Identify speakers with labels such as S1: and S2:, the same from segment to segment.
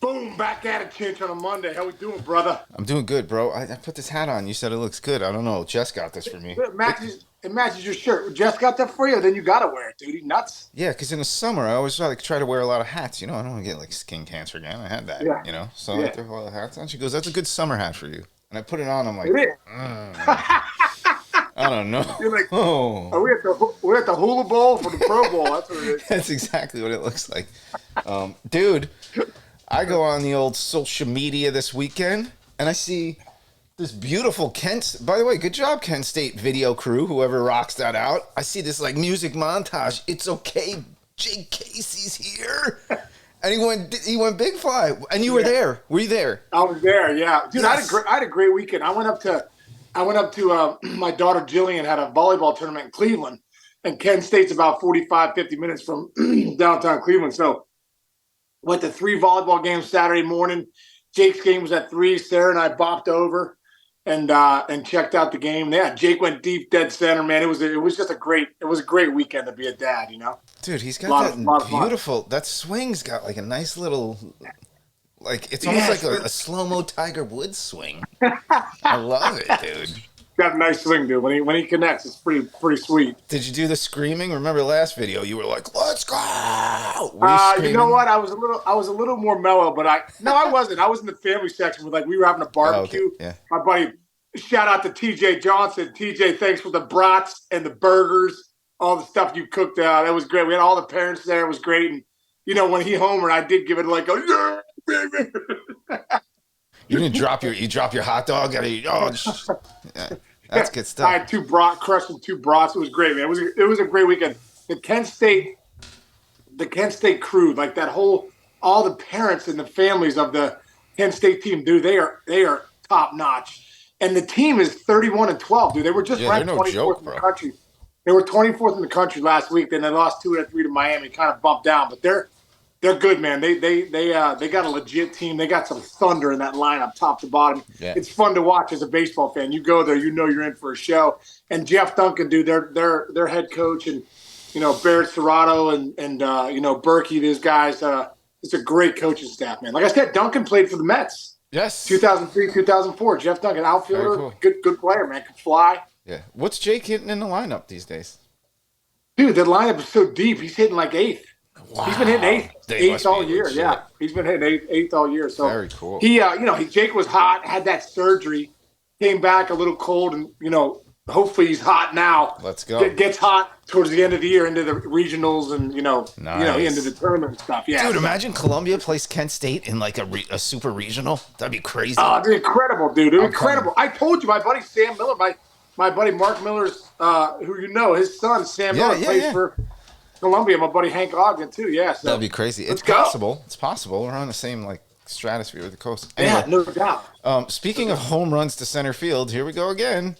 S1: Boom, back at it, Chinch, on a Monday. How we doing, brother?
S2: I'm doing good, bro. I put this hat on. You said it looks good. I don't know. Jess got this for me.
S1: It matches your shirt. Jess got that for you, then you gotta wear it, dude. You nuts?
S2: Yeah, because in the summer I always like try to wear a lot of hats. You know, I don't want to get like skin cancer again. I had that.
S1: Yeah.
S2: So I
S1: Yeah.
S2: like to wear a lot of hats on. She goes, "That's a good summer hat for you." And I put it on. I'm like,
S1: It is.
S2: I don't know.
S1: You're like,
S2: Oh,
S1: we're at the Hula Bowl for the Pro Bowl. That's what it is.
S2: that's exactly what it looks like, dude. I go on the old social media this weekend and I see this beautiful Kent. By the way, good job, Kent State video crew, whoever rocks that out. I see this like music montage. It's okay, Jake Casey's here, and he went big fly, and you were there. Were you there?
S1: I was there, yeah, dude.
S2: Yes.
S1: I had a great weekend. I went up to my daughter Jillian had a volleyball tournament in Cleveland, and Kent State's about 45, 50 minutes from downtown Cleveland. So went to 3 volleyball games Saturday morning. Jake's game was at 3. Sarah and I bopped over and checked out the game. Yeah, Jake went deep, dead center. Man, it was just a great weekend to be a dad.
S2: Dude, he's got
S1: Lot of fun.
S2: beautiful. That swing's got like a nice little, like it's almost like a slow-mo Tiger Woods swing. I love it, dude.
S1: Got a nice swing, dude. When he connects, it's pretty sweet.
S2: Did you do the screaming? Remember the last video? You were like, "Let's go!" Were
S1: You know what? I was a little more mellow, but I wasn't. I was in the family section with we were having a barbecue.
S2: Oh, okay. Yeah.
S1: My buddy, shout out to TJ Johnson. TJ, thanks for the brats and the burgers, all the stuff you cooked. That was great. We had all the parents there. It was great. And when he homered, I did give it like a yeah, baby.
S2: You didn't drop your hot dog. Yeah, that's good stuff.
S1: I had crushing 2 brats. It was great, man. It was a great weekend. The Kent State crew, like that all the parents and the families of the Kent State team, dude, they are top notch. And the team is 31-12, dude. They were just ranked 24th in the country. They were 24th in the country last week. Then they lost 2 out of 3 to Miami, kind of bumped down, but they're good, man. They got a legit team. They got some thunder in that lineup, top to bottom.
S2: Yeah.
S1: It's fun to watch as a baseball fan. You go there, you're in for a show. And Jeff Duncan, dude, their head coach, and Barrett Serrato and Berkey, these guys. It's a great coaching staff, man. Like I said, Duncan played for the Mets.
S2: Yes.
S1: 2003, 2004. Jeff Duncan, outfielder,
S2: Cool.
S1: good player, man. Could fly.
S2: Yeah. What's Jake hitting in the lineup these days?
S1: Dude, the lineup is so deep. He's hitting like 8th.
S2: Wow.
S1: He's been hitting eighth all year.
S2: Legit.
S1: Yeah, he's been hitting eighth all year. So
S2: very cool.
S1: Jake was hot, had that surgery, came back a little cold, and hopefully he's hot now.
S2: Let's go.
S1: Gets hot towards the end of the year into the regionals and
S2: Nice.
S1: into the tournament and stuff. Yeah,
S2: Dude, imagine Columbia plays Kent State in like a super regional. That'd be crazy.
S1: Oh, it'd be incredible, dude. It'd be incredible. I told you, my buddy Sam Miller, my buddy Mark Miller's, who his son Sam Miller plays for Columbia. My buddy Hank Ogden too. Yeah, so
S2: that'd be crazy. It's possible. It's possible. We're on the same stratosphere of the coast. Anyway,
S1: yeah, no doubt.
S2: Speaking of home runs to center field, here we go again.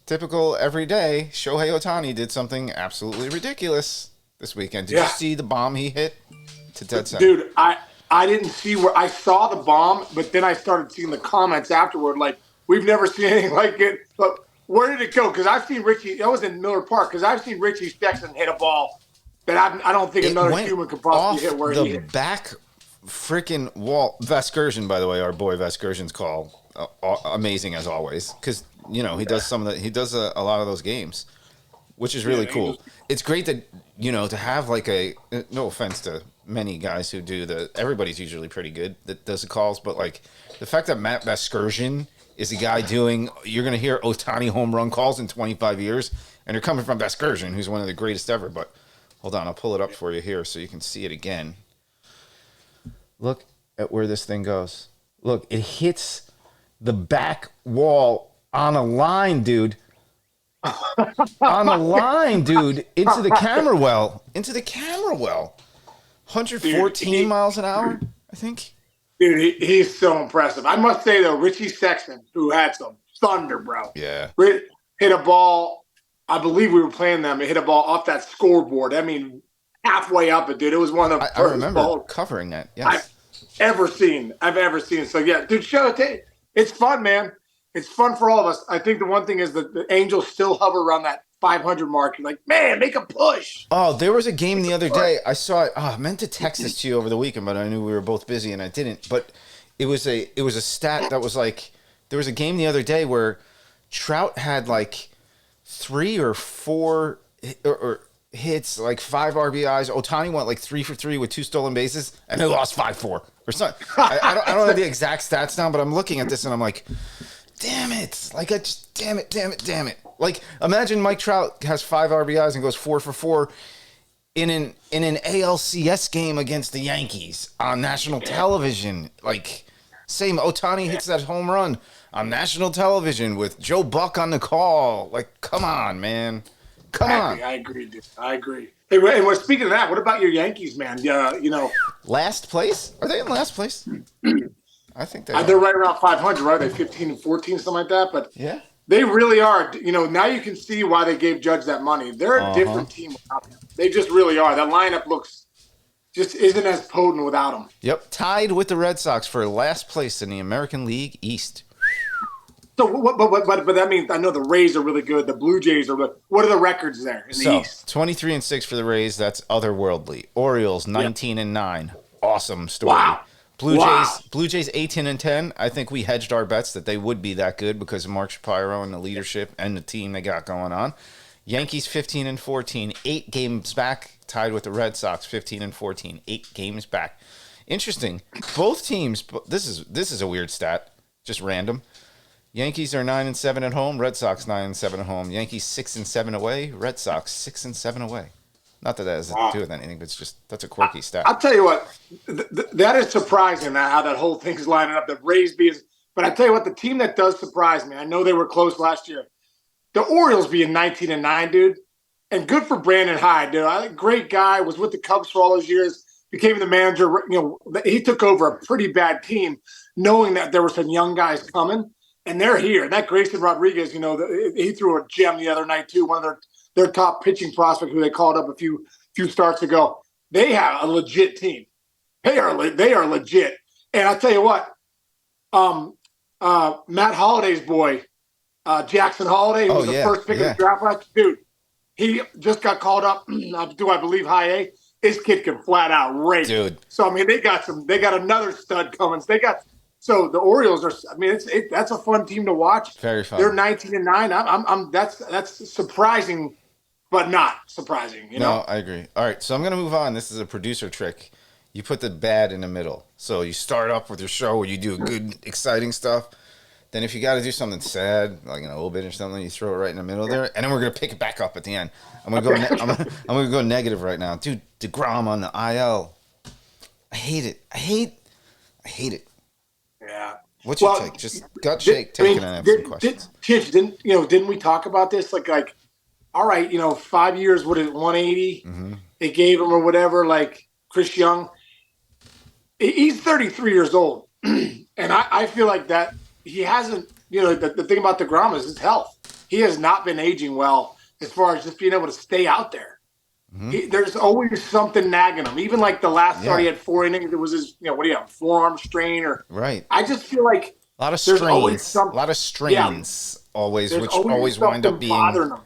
S2: Typical every day. Shohei Ohtani did something absolutely ridiculous this weekend. Did you see the bomb he hit to dead center?
S1: Dude, I didn't see where I saw the bomb, but then I started seeing the comments afterward. Like, we've never seen anything like it. But where did it go? Because I've seen Richie. I was in Miller Park. Because I've seen Richie Sexton hit a ball that I don't think another human could possibly hit where he hit.
S2: The back freaking wall. Vescursion, by the way, our boy Vescursion's call, amazing as always, because he does a lot of those games, which is really cool. It's great that to have like no offense to many guys who do everybody's usually pretty good that does the calls, but like the fact that Matt Vescursion is a guy you're going to hear Ohtani home run calls in 25 years, and they're coming from Vescursion, who's one of the greatest ever. But hold on, I'll pull it up for you here so you can see it again. Look at where this thing goes. Look, it hits the back wall on a line, dude. On a line, dude. Into the camera well. 114 miles an hour, I think.
S1: Dude, he's so impressive. I must say, though, Richie Sexton, who had some thunder, bro.
S2: Yeah.
S1: Hit a ball. I believe we were playing them. It hit a ball off that scoreboard. I mean, halfway up it, dude. It was one of the
S2: I remember covering that. Yes.
S1: I've ever seen. So, yeah, dude, it's fun, man. It's fun for all of us. I think the one thing is that the Angels still hover around that 500 mark. You're like, man, make a push.
S2: Oh, there was a game the other day. I saw it. Oh, I meant to text this to you over the weekend, but I knew we were both busy and I didn't. But it was a stat that was like, there was a game the other day where Trout had like 3 or 4 or hits, like 5 RBIs. Ohtani went like 3 for 3 with 2 stolen bases, and they lost 5-4 or something. I don't know the exact stats now, but I'm looking at this and I'm like, damn it! Like damn it! Like, imagine Mike Trout has 5 RBIs and goes 4 for 4 in an ALCS game against the Yankees on national television. Like, same Ohtani hits that home run on national television with Joe Buck on the call. Like, come on, man. Come on.
S1: I agree, dude. I agree. Hey, and we're speaking of that, what about your Yankees, man?
S2: Last place? Are they in last place? I think
S1: they're right around 500, right? They're 15 and 14, something like that. But
S2: yeah,
S1: they really are. Now you can see why they gave Judge that money. They're a different team without him. They just really are. That lineup just isn't as potent without him.
S2: Yep, tied with the Red Sox for last place in the American League East.
S1: So but that means I know the Rays are really good. The Blue Jays are good. What are the records there in the East?
S2: 23-6 for the Rays. That's otherworldly. Orioles 19-9. Awesome story.
S1: Wow.
S2: Blue Jays 18-10. I think we hedged our bets that they would be that good because of Mark Shapiro and the leadership and the team they got going on. Yankees 15-14, 8 games back, tied with the Red Sox 15-14, 8 games back. Interesting. Both teams. This is a weird stat, just random. Yankees are 9-7 at home. Red Sox 9-7 at home. Yankees 6-7 away. Red Sox 6-7 away. Not that has to do with anything, but it's just that's a quirky stat.
S1: I'll tell you what, that is surprising how that whole thing's lining up. The Rays being, but I tell you what, the team that does surprise me. I know they were close last year. The Orioles being 19-9, dude, and good for Brandon Hyde, dude. Great guy, was with the Cubs for all those years. Became the manager. He took over a pretty bad team, knowing that there were some young guys coming, and they're here. That Grayson Rodriguez, he threw a gem the other night too. One of their top pitching prospect who they called up a few starts ago. They have a legit team. They are legit. And I'll tell you what, Matt Holliday's boy, Jackson Holiday, who was the first pick of the draft last dude, he just got called up, I believe high A. This kid can flat out rake. Dude. So I mean they got another stud coming. So the Orioles are. I mean, that's a fun team to watch.
S2: Very fun.
S1: They're 19-9. That's surprising, but not surprising.
S2: No, I agree. All right, so I'm gonna move on. This is a producer trick. You put the bad in the middle. So you start off with your show where you do good, exciting stuff. Then if you got to do something sad, like a little bit or something, you throw it right in the middle there, and then we're gonna pick it back up at the end. I'm gonna go. I'm gonna go negative right now, dude. deGrom on the IL. I hate it. I hate it.
S1: Yeah.
S2: What's your take? Just gut shake. Taking and answering questions.
S1: Chinch, didn't we talk about this? Like, all right, 5 years. What is it? 180. Mm-hmm. They gave him or whatever. Like Chris Young. He's 33 years old, and I feel like that he hasn't. The thing about deGrom is his health. He has not been aging well as far as just being able to stay out there. Mm-hmm. There's always something nagging him. Even like the last start, he had 4 innings. It was his, forearm strain or
S2: right.
S1: I just feel like
S2: a lot of strains. Always, which always wind up being
S1: bothering him.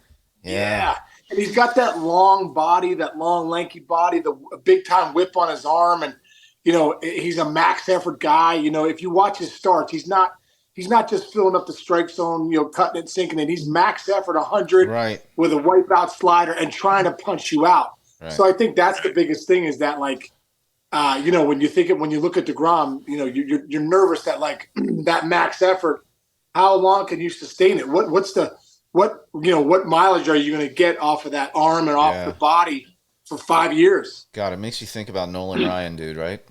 S1: Yeah. And he's got that long body, that long lanky body, the big time whip on his arm, and he's a max effort guy. If you watch his starts, he's not just filling up the strike zone, cutting it, sinking it. He's max effort 100 with a wipeout slider and trying to punch you out. Right. So I think that's the biggest thing is that, like, when you look at deGrom, you're nervous that, like, that max effort, how long can you sustain it? What mileage are you going to get off of that arm and off the body for 5 years?
S2: God, it makes you think about Nolan Ryan, dude, right?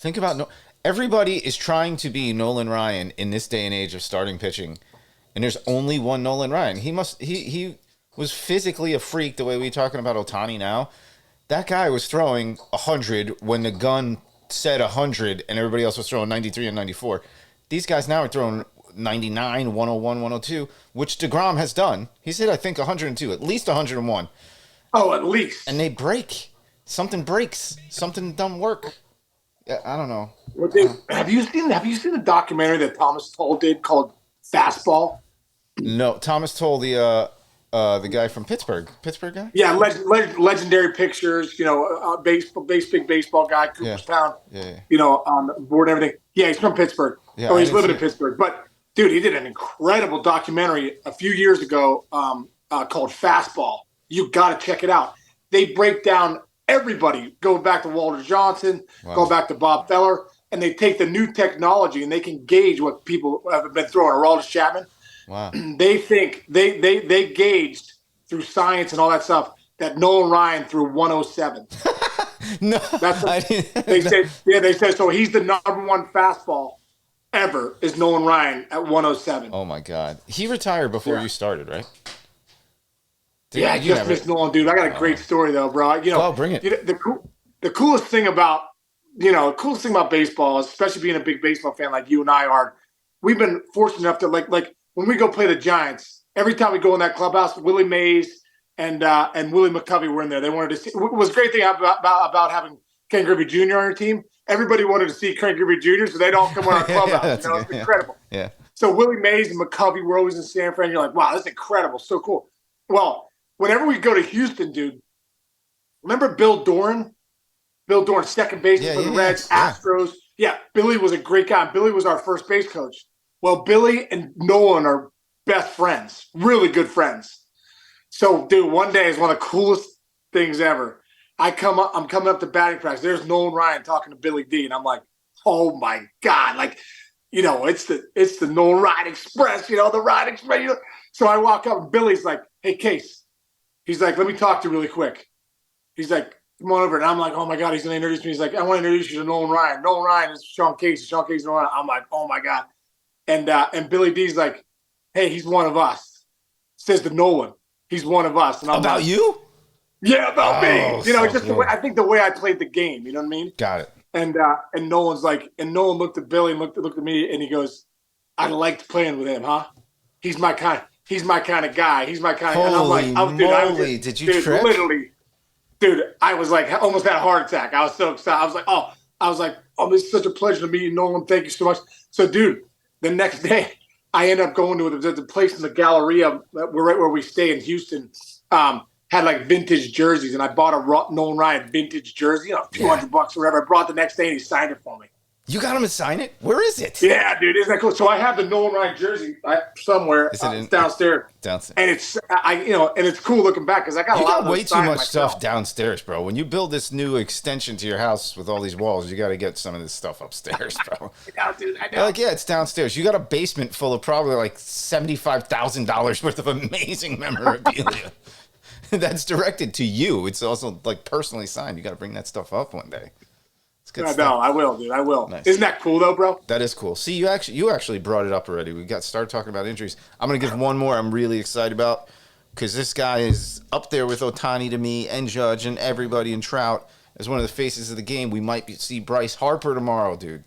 S2: Think about everybody is trying to be Nolan Ryan in this day and age of starting pitching, and there's only one Nolan Ryan. He was physically a freak the way we're talking about Ohtani now. That guy was throwing 100 when the gun said 100 and everybody else was throwing 93 and 94. These guys now are throwing 99, 101, 102, which deGrom has done. He's hit, I think, 102, at least 101.
S1: Oh, at least.
S2: And they break. Something breaks. Something don't work. Yeah, I don't know.
S1: Well, dude, have you seen the documentary that Thomas Tull did called Fastball?
S2: No, Thomas Tull, the The guy from Pittsburgh. Pittsburgh guy?
S1: Yeah, legendary pictures. Big baseball guy,
S2: Yeah.
S1: Cooperstown.
S2: Yeah.
S1: On the board and everything. Yeah, he's from Pittsburgh.
S2: Yeah,
S1: So
S2: I
S1: he's
S2: didn't
S1: living
S2: see
S1: in
S2: it.
S1: Pittsburgh. But dude, he did an incredible documentary a few years ago called Fastball. You got to check it out. They break down everybody, go back to Walter Johnson, go back to Bob Feller, and they take the new technology and they can gauge what people have been throwing. Aroldis Chapman.
S2: Wow.
S1: They think they gauged through science and all that stuff that Nolan Ryan threw 107.
S2: No,
S1: That's what they said. Yeah, they said so. He's the number one fastball ever. Is Nolan Ryan at 107?
S2: Oh my God, he retired before you started, right?
S1: I just missed Nolan, dude. I got a great story though, bro.
S2: Bring it.
S1: The coolest thing about baseball, especially being a big baseball fan like you and I are, we've been fortunate enough to like when we go play the Giants. Every time we go in that clubhouse, Willie Mays and Willie McCovey were in there. They wanted to see. It was a great thing about having Ken Griffey Jr. on our team. Everybody wanted to see Ken Griffey Jr., so they'd all come on our clubhouse. It's incredible.
S2: Yeah.
S1: So Willie Mays and McCovey were always in San Fran. You're like, wow, that's incredible, so cool. Well, whenever we go to Houston, dude, remember Bill Doran? Bill Doran, second baseman for the Reds, Astros. Yeah, Billy was a great guy. Billy was our first base coach. Well, Billy and Nolan are best friends, really good friends. So, dude, one day is one of the coolest things ever. I'm coming up to batting practice. There's Nolan Ryan talking to Billy D, and I'm like, oh my God, it's the Nolan Ryan Express, the Ryan Express. So I walk up, and Billy's like, hey, Case. He's like, let me talk to you really quick. He's like, come on over. And I'm like, oh my God, he's going to introduce me. He's like, I want to introduce you to Nolan Ryan. Nolan Ryan is Sean Case. Sean Case is Nolan Ryan. I'm like, oh my God. And Billy D's like, hey, he's one of us. Says to Nolan, he's one of us. And I'm
S2: about
S1: like,
S2: you?
S1: Yeah, about me. Just
S2: cool.
S1: the way I think the way I played the game. You know what I mean?
S2: Got it.
S1: And Nolan's like, and Nolan looked at Billy and looked at me, and he goes, I liked playing with him, huh? He's my kind of guy. He's my kind of. And I'm like,
S2: did you trip?
S1: Literally, dude, I was like, almost had a heart attack. I was so excited. I was like, oh, it's such a pleasure to meet you, Nolan. Thank you so much. So, dude, the next day, I ended up going to the place in the Galleria, right where we stay in Houston. Had like vintage jerseys, and I bought a Nolan Ryan vintage jersey, $200 or whatever. I brought the next day, and he signed it for me.
S2: You got him to sign it? Where is it?
S1: Yeah, dude, isn't that cool? So I have the Nolan Ryan jersey somewhere. It's downstairs. And it's and it's cool looking back because I got a lot of
S2: way too much stuff downstairs, bro. When you build this new extension to your house with all these walls, you got to get some of this stuff upstairs, bro.
S1: I know, dude. I know.
S2: Like, yeah, it's downstairs. You got a basement full of probably like $75,000 worth of amazing memorabilia. That's directed to you. It's also like personally signed. You got to bring that stuff up one day. It's good stuff.
S1: No, I will, dude. I will. Nice. Isn't that cool though, bro?
S2: That is cool. See, you actually brought it up already. We got started talking about injuries. I'm gonna give one more. I'm really excited about because this guy is up there with Ohtani to me and Judge and everybody and Trout as one of the faces of the game. We might see Bryce Harper tomorrow, dude.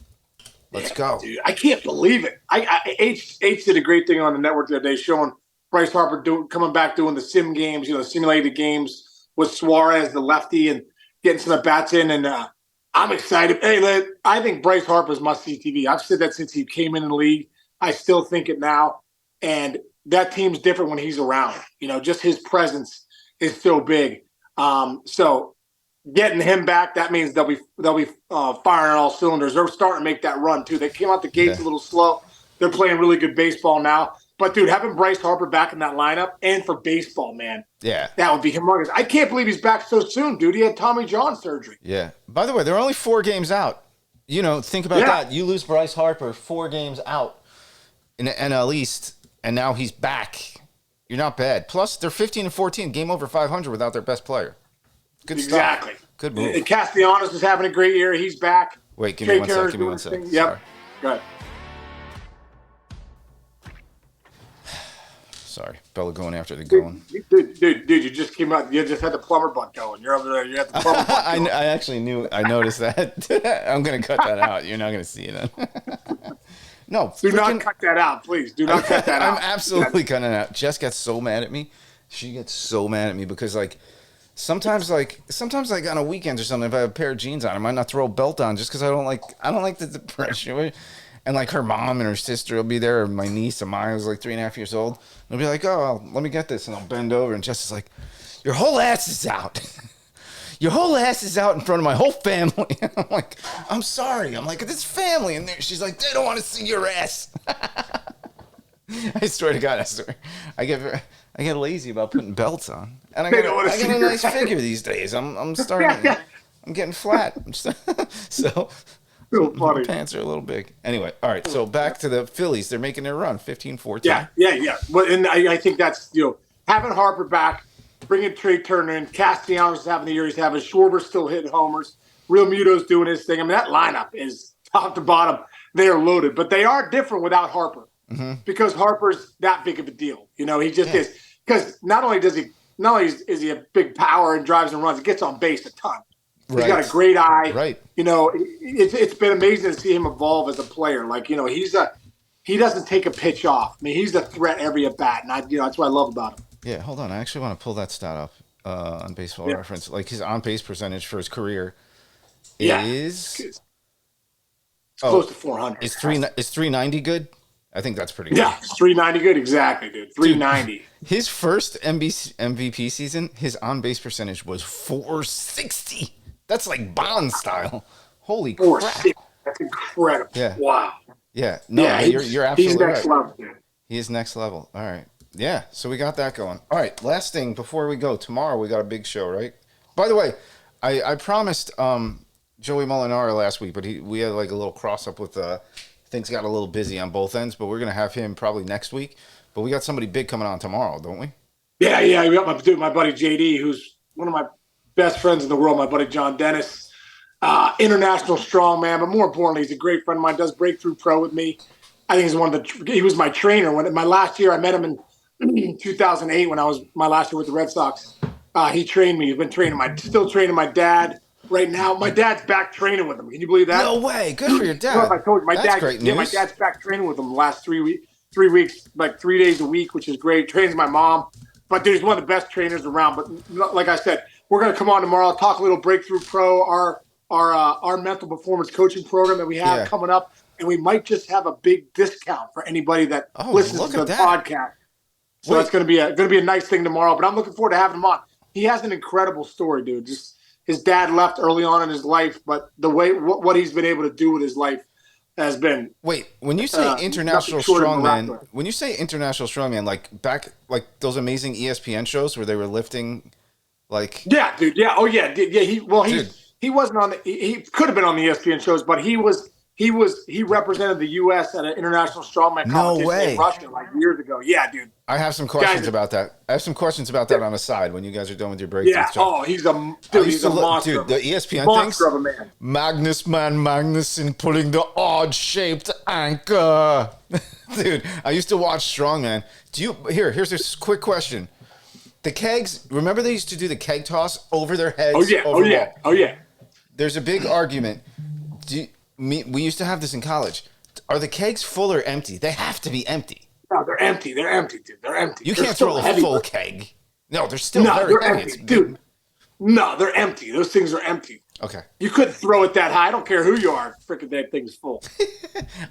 S2: Let's go.
S1: Dude, I can't believe it. H did a great thing on the network the other day showing Bryce Harper coming back doing the sim games, simulated games with Suarez, the lefty, and getting some at bats in. And I'm excited. Hey, I think Bryce Harper's must-see TV. I've said that since he came in the league. I still think it now. And that team's different when he's around. Just his presence is so big. So getting him back, that means they'll be firing on all cylinders. They're starting to make that run too. They came out the gates a little slow. They're playing really good baseball now. But, dude, having Bryce Harper back in that lineup and for baseball, man, that would be humongous. I can't believe he's back so soon, dude. He had Tommy John surgery.
S2: Yeah. By the way, they're only 4 games out. Think about that. You lose Bryce Harper 4 games out in the NL East, and now he's back. You're not bad. Plus, they're 15-14, game over 500 without their best player. Good stuff.
S1: Exactly.
S2: Good move.
S1: And Castellanos is having a great year. He's back.
S2: Wait, give me 1 second.
S1: Yep. Sorry. Go ahead.
S2: Sorry, Bella going after the going.
S1: Dude, you just came out. You just had the plumber butt going. You're over there. You had the plumber butt going.
S2: I actually knew. I noticed that. I'm going to cut that out. You're not going to see it. No.
S1: Do not cut that out, please. Do not cut that out.
S2: I'm absolutely cutting it out. Jess gets so mad at me. She gets so mad at me because, sometimes on a weekend or something, if I have a pair of jeans on, I might not throw a belt on just because I don't like the depression. And like her mom and her sister will be there, or my niece Amaya was like 3.5 years old. And they'll be like, "Oh, let me get this," and I'll bend over, and Jess is like, "Your whole ass is out. Your whole ass is out in front of my whole family." And I'm like, "I'm sorry." I'm like, "This family," and she's like, "They don't want to see your ass." I swear to God, I get lazy about putting belts on, and I got a nice figure these days. I'm starting. I'm getting flat. So
S1: funny.
S2: pants are a little big. Anyway, all right. So back to the Phillies. They're making their run, 15-14.
S1: Yeah. But and I think that's having Harper back, bringing Trey Turner in, Castellanos having the year he's having, Schwarber's still hitting homers, Real Muto's doing his thing. I mean, that lineup is top to bottom. They are loaded, but they are different without Harper because Harper's that big of a deal. He just is. Because not only is he a big power and drives and runs, he gets on base a ton. He's got a great eye.
S2: Right.
S1: It's been amazing to see him evolve as a player. Like, he doesn't take a pitch off. I mean, he's a threat every at bat, and that's what I love about him.
S2: Yeah, hold on. I actually want to pull that stat up on Baseball Reference. Like his on base percentage for his career is
S1: close to 400.
S2: Is 390 good? I think that's pretty good.
S1: Yeah, it's 390 good. Exactly, dude. 390.
S2: Dude, his first MVP season, his on base percentage was 460. That's like Bond style. Holy crap.
S1: That's incredible.
S2: Yeah.
S1: Wow.
S2: Yeah. No, you're absolutely
S1: he's next
S2: right.
S1: level, dude.
S2: He is next level. All right. Yeah. So we got that going. All right. Last thing before we go. Tomorrow we got a big show, right? By the way, I promised Joey Molinari last week, but we had like a little cross up with things got a little busy on both ends, but we're gonna have him probably next week. But we got somebody big coming on tomorrow, don't we?
S1: Yeah. We got my buddy JD, who's one of my best friends in the world, my buddy John Dennis, international strongman, but more importantly, he's a great friend of mine, does Breakthrough Pro with me. I think he was my trainer. When my last year, I met him in 2008 when I was my last year with the Red Sox. He trained me. He's been still training my dad right now. My dad's back training with him. Can you believe that?
S2: No way. Good for your dad.
S1: I told you,
S2: That's great news.
S1: Yeah, my dad's back training with him the last 3 weeks, like 3 days a week, which is great. Trains my mom. But he's one of the best trainers around. But like I said, we're going to come on tomorrow, talk a little Breakthrough Pro, our mental performance coaching program that we have coming up, and we might just have a big discount for anybody that listens to the podcast. So that's going to be a nice thing tomorrow. But I'm looking forward to having him on. He has an incredible story, dude. Just his dad left early on in his life, but the way what he's been able to do with his life has been.
S2: Wait, when you say international strongman, like back like those amazing ESPN shows where they were lifting. Like
S1: dude. Yeah. Oh yeah. He wasn't on he could have been on the ESPN shows, but he represented the U.S. at an international strongman competition in Russia like years ago. Yeah, dude.
S2: I have some questions about that. I have some questions about that on the side when you guys are done with your breakthrough stuff.
S1: Oh, he's a monster.
S2: Dude, the ESPN
S1: monster of a man.
S2: Magnuson pulling the odd-shaped anchor. Dude, I used to watch Strongman. Here's this quick question. The kegs, remember they used to do the keg toss over their heads?
S1: Oh yeah.
S2: There's a big argument. We used to have this in college. Are the kegs full or empty? They have to be empty.
S1: No, they're empty. They're empty, dude. They're empty.
S2: You can't throw a full keg. No, they're still very heavy.
S1: Empty, dude. No, they're empty. Those things are empty.
S2: Okay.
S1: You couldn't throw it that high. I don't care who you are. Freaking that thing's full.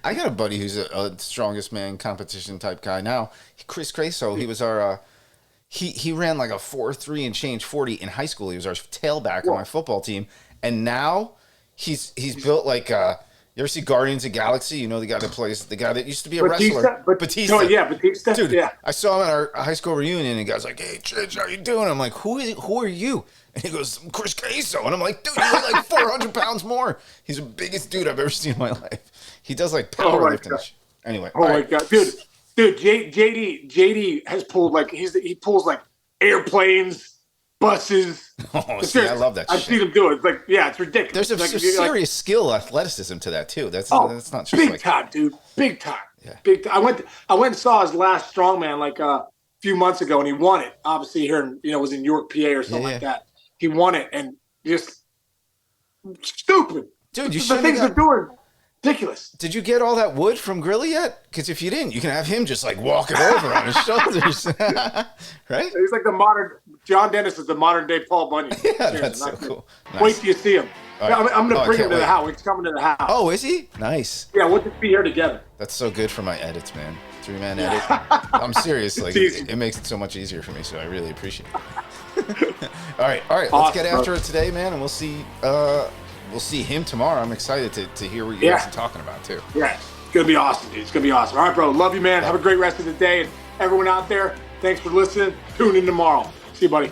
S2: I got a buddy who's a strongest man competition type guy now. Chris Creso, he was our... He ran like a 4.3 and change 40 in high school. He was our tailback on my football team. And now he's built like you ever see Guardians of the Galaxy? You know the guy that used to be a wrestler. Batista.
S1: Oh yeah, Batista.
S2: Dude,
S1: yeah.
S2: I saw him at our high school reunion and the guy's like, "Hey, Chinch, how you doing?" I'm like, Who are you? And he goes, "I'm Chris Queso." And I'm like, "Dude, you weigh like 400 pounds more." He's the biggest dude I've ever seen in my life. He does like powerlifting. Anyway.
S1: Oh my God, dude. JD has pulled like he pulls like airplanes, buses.
S2: Oh, see, I love that.
S1: I've seen him do it. It's like, yeah, it's ridiculous.
S2: There's a serious skill, athleticism to that too. That's not just
S1: big time, dude. Big time.
S2: Yeah.
S1: Big time. I went and saw his last strongman like a few months ago, and he won it. Obviously, here it was in York, PA, or something like that. He won it, and just stupid,
S2: dude. The
S1: things they're doing. Ridiculous.
S2: Did you get all that wood from Grilly yet? Because if you didn't, you can have him just like walk it over on his shoulders, right?
S1: He's like John Dennis is the modern day Paul Bunyan.
S2: Yeah, that's so cool. Nice.
S1: Wait till you see him.
S2: All
S1: Yeah,
S2: right.
S1: I'm going
S2: Oh,
S1: to
S2: I
S1: bring him
S2: can't
S1: to the
S2: wait.
S1: house. He's coming to the house.
S2: Oh, is he? Nice.
S1: Yeah, we'll just be here together.
S2: That's so good for my edits, man. 3-man edit. I'm serious. Like it makes it so much easier for me. So I really appreciate it. All right. Let's
S1: Awesome,
S2: get after it today, man, and we'll see him tomorrow. I'm excited to hear what you guys are talking about too.
S1: Yeah, it's gonna be awesome, dude. It's gonna be awesome. All right, bro. Love you, man. Have a great rest of the day, and everyone out there, thanks for listening. Tune in tomorrow. See you, buddy.